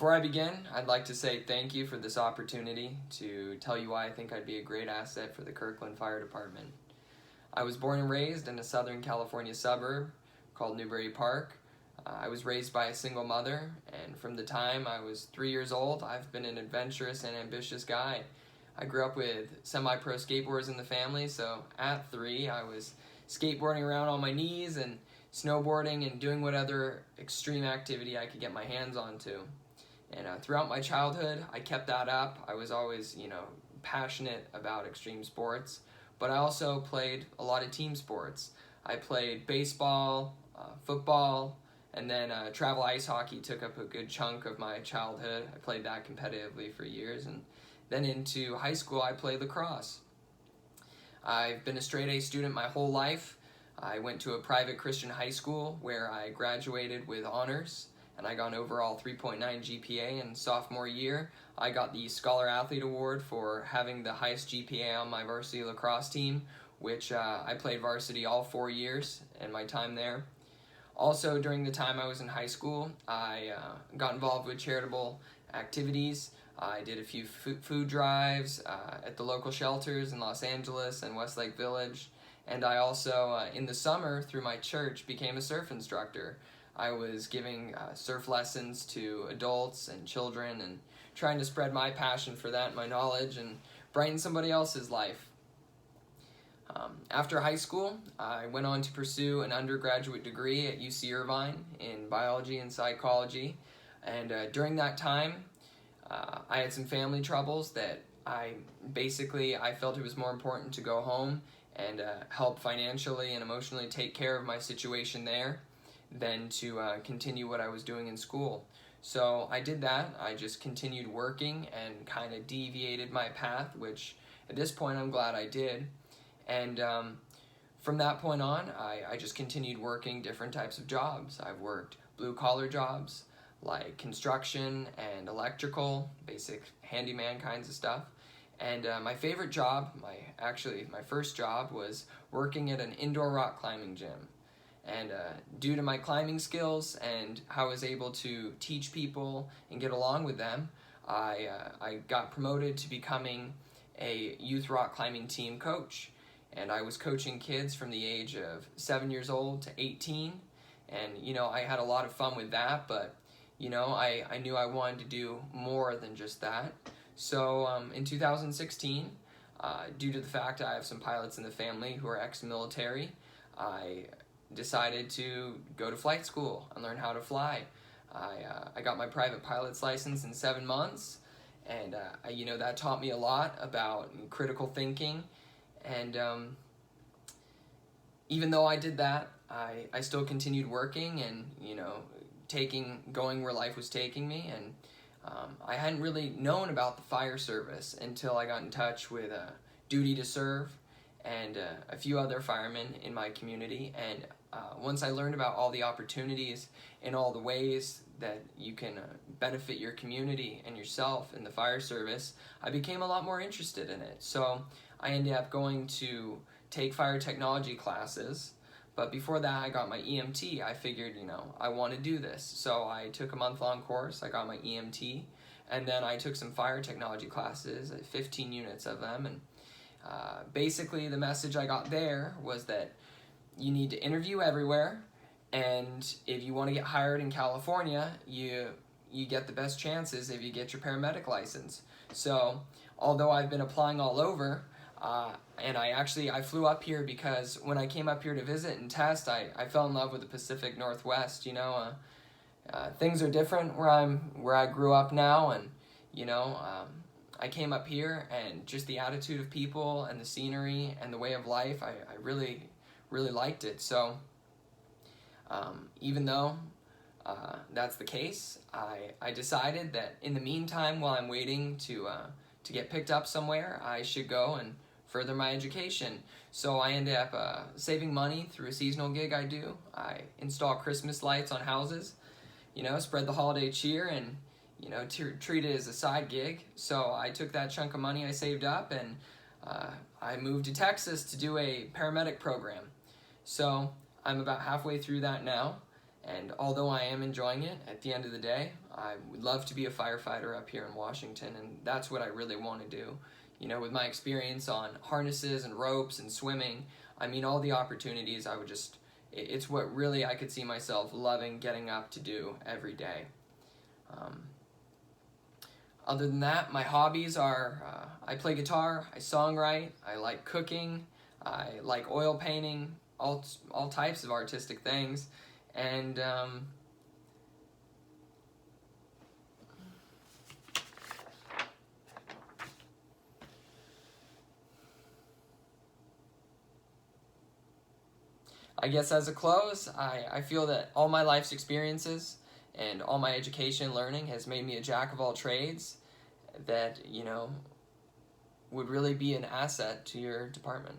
Before I begin, I'd like to say thank you for this opportunity to tell you why I think I'd be a great asset for the Kirkland Fire Department. I was born and raised in a Southern California suburb called Newbury Park. I was raised by a single mother, and from the time I was 3 years old, I've been an adventurous and ambitious guy. I grew up with semi-pro skateboards in the family, so at 3, I was skateboarding around on my knees and snowboarding and doing what other extreme activity I could get my hands onto. And throughout my childhood, I kept that up. I was always, passionate about extreme sports, but I also played a lot of team sports. I played baseball, football, and then travel ice hockey took up a good chunk of my childhood. I played that competitively for years, and then into high school, I played lacrosse. I've been a straight A student my whole life. I went to a private Christian high school where I graduated with honors, and I got an overall 3.9 GPA in sophomore year. I got the Scholar Athlete Award for having the highest GPA on my varsity lacrosse team, which I played varsity all 4 years in my time there. Also, during the time I was in high school, I got involved with charitable activities. I did a few food drives at the local shelters in Los Angeles and Westlake Village. And I also, in the summer, through my church, became a surf instructor. I was giving surf lessons to adults and children and trying to spread my passion for that, my knowledge, and brighten somebody else's life. After high school, I went on to pursue an undergraduate degree at UC Irvine in biology and psychology. And during that time, I had some family troubles that I felt it was more important to go home and help financially and emotionally take care of my situation there than to continue what I was doing in school. So I did that. I just continued working and kind of deviated my path, which at this point I'm glad I did. And from that point on, I just continued working different types of jobs. I've worked blue-collar jobs like construction and electrical, basic handyman kinds of stuff. And my favorite job, my first job, was working at an indoor rock climbing gym. And due to my climbing skills and how I was able to teach people and get along with them, I got promoted to becoming a youth rock climbing team coach. And I was coaching kids from the age of 7 years old to 18. And, I had a lot of fun with that, but, I knew I wanted to do more than just that. So in 2016, due to the fact I have some pilots in the family who are ex-military, I decided to go to flight school and learn how to fly. I got my private pilot's license in 7 months, and that taught me a lot about critical thinking. And even though I did that, I still continued working and going where life was taking me. And I hadn't really known about the fire service until I got in touch with Duty to Serve and a few other firemen in my community. And once I learned about all the opportunities and all the ways that you can benefit your community and yourself in the fire service, I became a lot more interested in it. So I ended up going to take fire technology classes. But before that, I got my EMT. I figured, I want to do this. So I took a month-long course. I got my EMT. And then I took some fire technology classes, 15 units of them. And basically the message I got there was that you need to interview everywhere. And if you want to get hired in California, you get the best chances if you get your paramedic license. So although I've been applying all over, and I flew up here because when I came up here to visit and test, I fell in love with the Pacific Northwest. Things are different where I grew up now, and I came up here, and just the attitude of people and the scenery and the way of life, I really liked it. So even though that's the case, I decided that in the meantime, while I'm waiting to get picked up somewhere, I should go and further my education. So I ended up saving money through a seasonal gig I do. I install Christmas lights on houses, spread the holiday cheer and, treat it as a side gig. So I took that chunk of money I saved up and I moved to Texas to do a paramedic program. So I'm about halfway through that now. And although I am enjoying it, at the end of the day, I would love to be a firefighter up here in Washington, and that's what I really want to do. You know, with my experience on harnesses and ropes and swimming, I mean, all the opportunities, it's what really I could see myself loving getting up to do every day. Other than that, my hobbies are, I play guitar, I songwrite, I like cooking, I like oil painting, all types of artistic things, and I guess as a close, I feel that all my life's experiences and all my education learning has made me a jack of all trades that, you know, would really be an asset to your department.